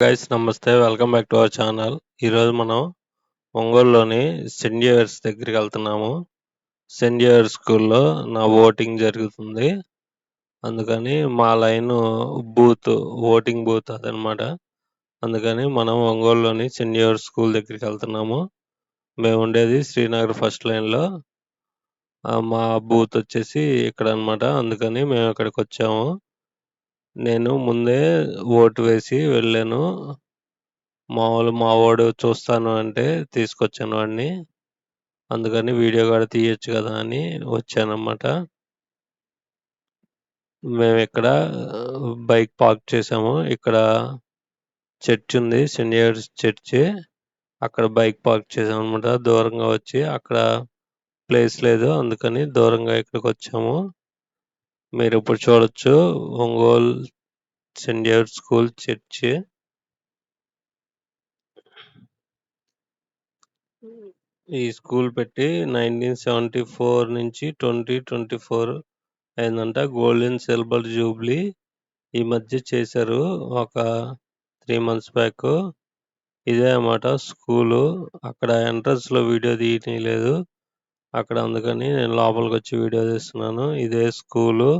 Guys నమస్తే. Welcome back to our channel. ఈరోజు మనం ఒంగోలులోని సెయింట్ జేవియర్స్ దగ్గరికెళ్తున్నాము. సెయింట్ జేవియర్స్ స్కూల్‌లో నా ఓటింగ్ జరుగుతుంది. అందుకని మా లైను బూత్, ఓటింగ్ బూత్ అదనమాట. అందుకని మనం ఒంగోలులోని సెయింట్ జేవియర్స్ స్కూల్ దగ్గరికెళ్తున్నాము. మేముండేది శ్రీనగర్ ఫస్ట్ లైన్‌లో. మా బూత్ వచ్చేసి ఇక్కడనమాట. అందుకని మేము ఇక్కడికొచ్చాము. నేను ముందే ఓటు వేసి వెళ్ళాను. మా వోడు చూస్తాను అంటే తీసుకొచ్చాను వాడిని. అందుకని వీడియో కూడా తీయొచ్చు కదా అని వచ్చానన్నమాట. మేమిక్కడ బైక్ పార్క్ చేసాము. ఇక్కడ చర్చ్ ఉంది. Saint Xavier's church. అక్కడ బైక్ పార్క్ చేసామన్నమాట. దూరంగా వచ్చి అక్కడ ప్లేస్ లేదు. అందుకని దూరంగా ఇక్కడికొచ్చాము. మీరిప్పుడు చూడొచ్చు Ongole Saint Xavier's school church. ఈ స్కూల్ పెట్టి 1974 నుంచి 2024 అయిందంట. గోల్డెన్ సిల్వర్ జూబ్లీ ఈ మధ్య చేశారు. ఒక 3 మంత్స్ బ్యాక్. ఇదే అన్నమాట స్కూలు. అక్కడ ఎంట్రన్స్‌లో వీడియో తీయనీయలేదు. అక్కడ అందుకని నేను లోపలికొచ్చి వీడియో తీస్తున్నాను. ఇదే స్కూలు.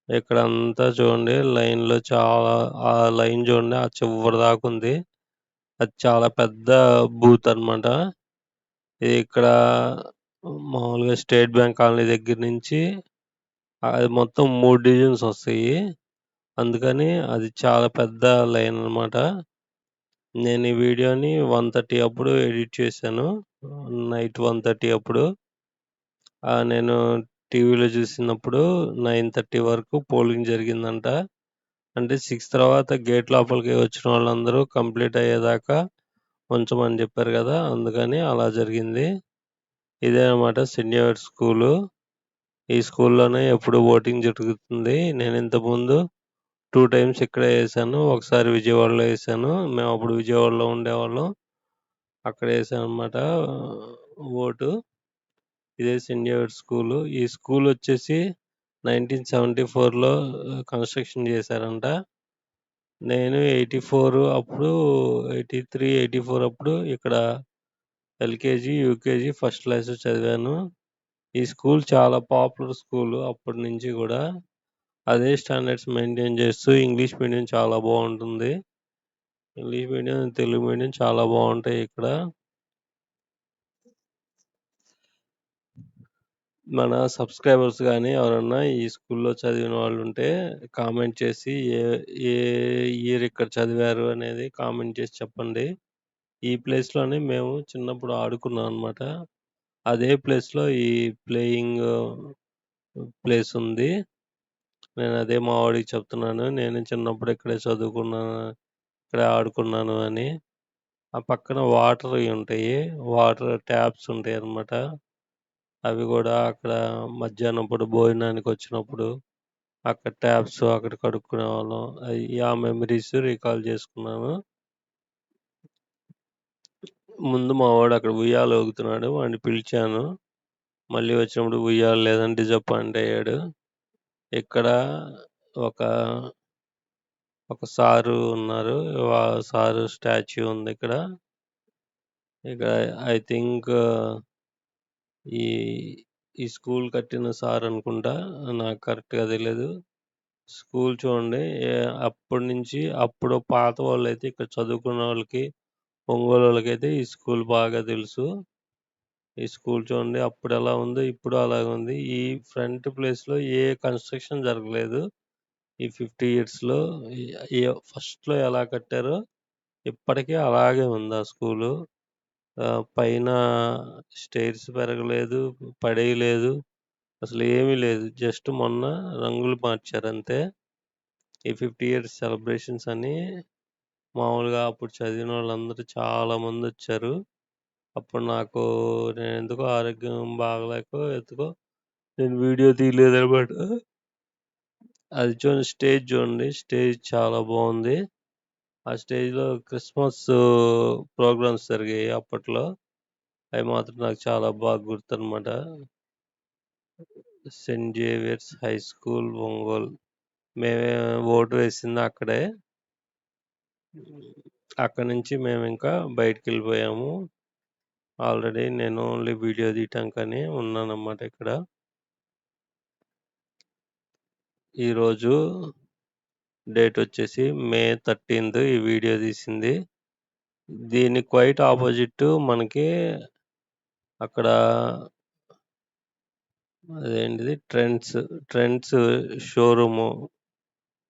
ఇక్కడంతా చూడండి లైన్‌లో చాలా ఆ లైన్ చూడండి ఆ చివరి దాకా ఉంది. అది చాలా పెద్ద బూత్ అన్నమాట. ఇది ఇక్కడ మామూలుగా స్టేట్ బ్యాంక్ కాలనీ దగ్గర నుంచి అది మొత్తం 3 డివిజన్స్ వస్తాయి. అందుకని అది చాలా పెద్ద లైన్ అన్నమాట. నేను ఈ వీడియోని 1:30 అప్పుడు ఎడిట్ చేశాను. నైట్ 1:30 అప్పుడు. నేను టీవీలో చూసినప్పుడు 9:30 వరకు పోలింగ్ జరిగిందంట. అంటే 6 తర్వాత గేట్ లోపలికి వచ్చిన వాళ్ళందరూ కంప్లీట్ అయ్యేదాకా ఉంచమని చెప్పారు కదా! అందుకని అలా జరిగింది. ఇదే అన్నమాట సెయింట్ జేవియర్స్ స్కూలు. ఈ స్కూల్లోనే ఎప్పుడు ఓటింగ్ జరుగుతుంది. నేను ఇంతకుముందు 2 టైమ్స్ ఇక్కడే ఏశాను. ఒకసారి విజయవాడలో ఏశాను. మేమప్పుడు విజయవాడలో ఉండేవాళ్ళం. అక్కడ ఏశానన్నమాట ఓటు. ఇదే సెయింట్ జేవియర్స్ స్కూలు. ఈ స్కూలొచ్చేసి 1974లో కన్‌స్ట్రక్షన్ చేశారంట. నేను 84 అప్పుడు 83, 84 అప్పుడు ఇక్కడ ఎల్‌కేజీ, యూకేజీ, ఫస్ట్ క్లాస్ చదివాను. ఈ స్కూల్ చాలా పాపులర్ స్కూలు అప్పటి నుంచి గూడా. అదే స్టాండర్డ్స్ మెయింటైన్ చేస్తూ ఇంగ్లీష్ మీడియం చాలా బావుంటుంది. ఇంగ్లీష్ మీడియం, తెలుగు మీడియం చాలా బావుంటాయి ఇక్కడ. మన సబ్‌స్క్రైబర్స్ గాని ఎవరన్నా ఈ స్కూల్‌లో చదివిన వాళ్ళుంటే కామెంట్ చేసి ఏ ఇయర్ ఇక్కడ చదివారు అనేది కామెంట్ చేసి చెప్పండి. ఈ ప్లేస్‌లోనే మేము చిన్నప్పుడు ఆడుకున్నాం అన్నమాట. అదే ప్లేస్‌లో ఈ ప్లేయింగ్ ప్లేస్ ఉంది. నేనదే మా వాడికి చెప్తున్నాను. నేను చిన్నప్పుడు ఇక్కడే చదువుకున్నాను, ఇక్కడే ఆడుకున్నాను అని. ఆ పక్కన వాటర్‌వి ఉంటాయి. వాటర్ ట్యాప్స్ ఉంటాయన్నమాట. అవి గూడా అక్కడ మధ్యాహ్నం పూట భోజనానికొచ్చినప్పుడు అక్కడ ట్యాప్స్ అక్కడ కడుక్కునేవాళ్ళం. ఆ మెమోరీస్ రికాల్ చేసుకున్నాను. ముందు మా వాడు అక్కడ ఉయ్యాల ఊగుతున్నాడు. వాడిని పిలిచాను. మళ్ళీ వచ్చినప్పుడు ఉయ్యాల లేదని డిసప్పాయింట్ అయ్యాడు. ఇక్కడ ఒక, ఒక సారు ఉన్నారు. సారు స్టాచ్యూ ఉందిక్కడ. ఇక ఐ థింక్ ఈ ఈ స్కూల్ కట్టిన సార్ అనుకుంటా. నాకు కరెక్ట్‌గా తెలీదు. స్కూల్ చూడండి. అప్పటినుంచి అప్పుడు పాత వాళ్ళైతే ఇక్కడ చదువుకున్నోళ్ళకి, ఒంగోలోళ్ళకైతే ఈ స్కూల్ బాగా తెలుసు. ఈ స్కూల్ చూడండి అప్పుడెలా ఉందో ఇప్పుడు అలాగే ఉంది. ఈ ఫ్రంట్ ప్లేస్‌లో ఏ కన్‌స్ట్రక్షన్ జరగలేదు. ఈ 50 ఇయర్స్‌లో ఈ ఈ ఫస్ట్‌లో ఎలా కట్టారో ఇప్పటికి అలాగే ఉంది ఆ స్కూలు. పైన స్టెయిర్స్ పెరగలేదు, పడేయలేదు. అసలు ఏమీ లేదు. జస్ట్ మొన్న రంగులు మార్చారంతే. ఈ 50 ఇయర్స్ సెలబ్రేషన్స్ అని మామూలుగా అప్పుడు చదివినోళ్ళందరూ చాలా మందొచ్చారు. అప్పుడు నేనెందుకో ఆరోగ్యం బాగలేకో ఎందుకో నేను వీడియో తీయలేదనమాట. అది చూడండి స్టేజ్ చూడండి. స్టేజ్ చాలా బావుంది. ఆ స్టేజ్‌లో క్రిస్మస్ ప్రోగ్రామ్స్ జరిగాయి అప్పట్లో. అయి మాత్రం నాకు చాలా బాగా గుర్తనమాట. Saint Xavier's high school Ongole. Vote వేసింది అక్కడే. అక్కడి నుంచి మేము ఇంకా బయటికెళ్ళిపోయాము. ఆల్రెడీ నేను ఓన్లీ వీడియో తీయటానికని ఉన్నానన్నమాట ఇక్కడ. ఈరోజు డేట్ వచ్చేసి మే 13థ్ ఈ వీడియో తీసింది. దీనికి క్వైట్ ఆపోజిట్ మనకి అక్కడ అదేంటిది ట్రెండ్స్ షోరూము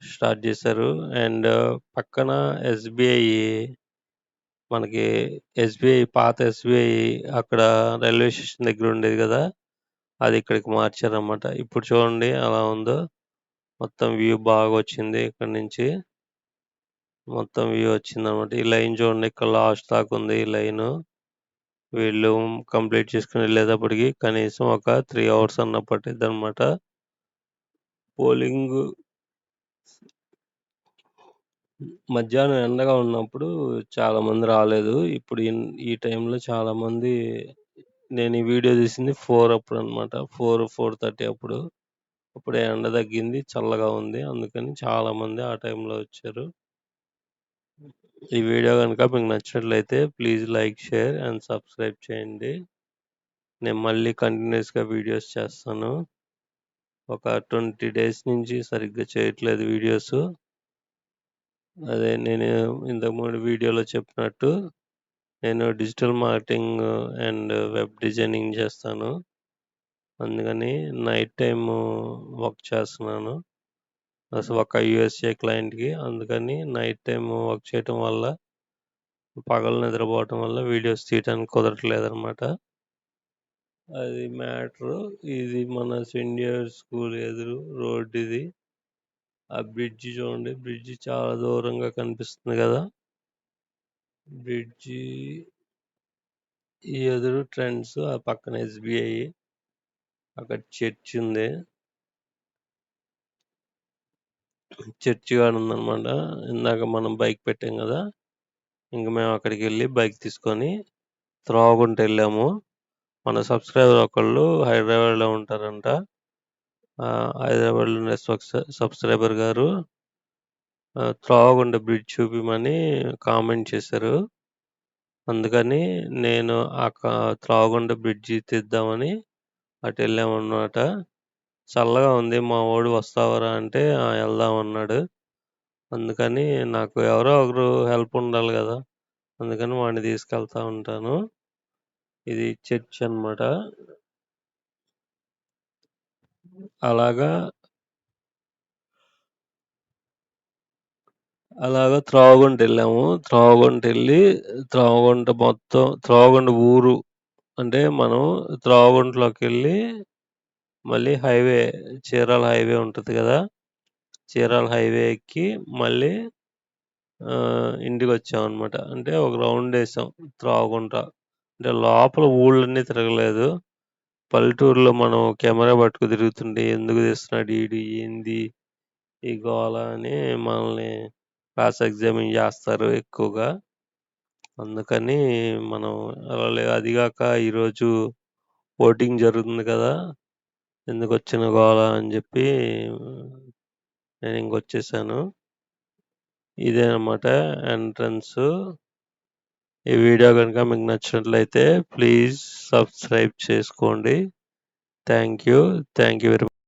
స్టార్ట్ చేశారు. అండ్ పక్కన ఎస్బీఐ మనకి పాత ఎస్బీఐ అక్కడ రైల్వే స్టేషన్ దగ్గర ఉండేది కదా, అది ఇక్కడికి మార్చారన్నమాట. ఇప్పుడు చూడండి అలా ఉందో, మొత్తం వ్యూ బాగా వచ్చింది. ఇక్కడ నుంచి మొత్తం వ్యూ వచ్చిందన్నమాట. ఈ లైన్ చూడండి, ఇక్కడ లాస్ట్ దాకా ఉంది ఈ లైన్. వీళ్ళు కంప్లీట్ చేసుకుని వెళ్ళేటప్పటికి కనీసం ఒక 3 అవర్స్ అన్న పట్టిద్ది అనమాట. పోలింగ్ మధ్యాహ్నం ఎండగా ఉన్నప్పుడు చాలా మంది రాలేదు. ఇప్పుడు ఈ టైంలో చాలా మంది. నేను ఈ వీడియో తీసింది 4 అప్పుడు అనమాట. 4:30 అప్పుడు. అప్పుడు ఎండ తగ్గింది, చల్లగా ఉంది. అందుకని చాలా మంది ఆ టైంలో వచ్చారు. ఈ వీడియో కనుక మీకు నచ్చినట్లయితే please like, share and subscribe చేయండి. నేను మళ్ళీ కంటిన్యూస్గా వీడియోస్ చేస్తాను. ఒక 20 డేస్ నుంచి సరిగ్గా చేయట్లేదు వీడియోస్. అదే నేను ఇంతకుముందు వీడియోలో చెప్పినట్టు నేను digital marketing and web designing చేస్తాను. అందుకని నైట్ టైం వర్క్ చేస్తున్నాను అసలు ఒక యూఎస్ఏ క్లయింట్కి. అందుకని నైట్ టైం వర్క్ చేయటం వల్ల, పగలు నిద్రపోవటం వల్ల వీడియోస్ తీయడానికి కుదరట్లేదు అనమాట. అది మ్యాటరు. ఇది మన సిండియర్ స్కూల్ ఎదురు రోడ్ ఇది. ఆ బ్రిడ్జి చూడండి, బ్రిడ్జి చాలా దూరంగా కనిపిస్తుంది కదా. బ్రిడ్జి ఈ ఎదురు ట్రెండ్స్, ఆ పక్కన ఎస్బీఐ, అక్కడ చర్చ్ ఉంది. చర్చ్ గాడు ఉందన్నమాట. ఇందాక మనం బైక్ పెట్టాం కదా, ఇంక మేము అక్కడికి వెళ్ళి బైక్ తీసుకొని త్రోవగుంట వెళ్ళాము. మన సబ్స్క్రైబర్ ఒకళ్ళు హైదరాబాద్లో ఉంటారంట. హైదరాబాద్లో ఉండే సబ్స్క్రైబర్ గారు త్రోవగుంట బ్రిడ్జ్ చూపిమని కామెంట్ చేశారు. అందుకని నేను ఆ త్రోవగుంట బ్రిడ్జి తీద్దామని అటు వెళ్ళామన్నమాట. చల్లగా ఉంది. మా వాడు వస్తావరా అంటే వెళ్దాం అన్నాడు. అందుకని నాకు ఎవరో ఒకరు హెల్ప్ ఉండాలి కదా, అందుకని వాడిని తీసుకెళ్తా ఉంటాను. ఇది చర్చ్ అన్నమాట. అలాగా త్రోవగుంట వెళ్ళాము. త్రోవగుంట ఊరు అంటే మనం త్రోవగుంటలోకి వెళ్ళి మళ్ళీ చీరాల హైవే ఉంటుంది కదా, చీరాల హైవే ఎక్కి మళ్ళీ ఇంటికి వచ్చామన్నమాట. అంటే ఒక రౌండ్ వేసాం త్రోవగుంట. అంటే లోపల ఊళ్ళన్నీ తిరగలేదు. పల్లెటూరులో మనం కెమెరా పట్టుకు తిరుగుతుంటే ఎందుకు తీస్తున్నాడు ఈడు, ఏంది ఈ గోల అని మనల్ని క్రాస్ ఎగ్జామిన్ చేస్తారు ఎక్కువగా. అందుకని మనం అదిగాక ఈరోజు ఓటింగ్ జరుగుతుంది కదా, ఎందుకు వచ్చిన గోల అని చెప్పి నేను ఇంకొచ్చేసాను. ఇదే అన్నమాట ఎంట్రన్స్. ఈ వీడియో కనుక మీకు నచ్చినట్లయితే ప్లీజ్ సబ్స్క్రైబ్ చేసుకోండి. Thank you very much.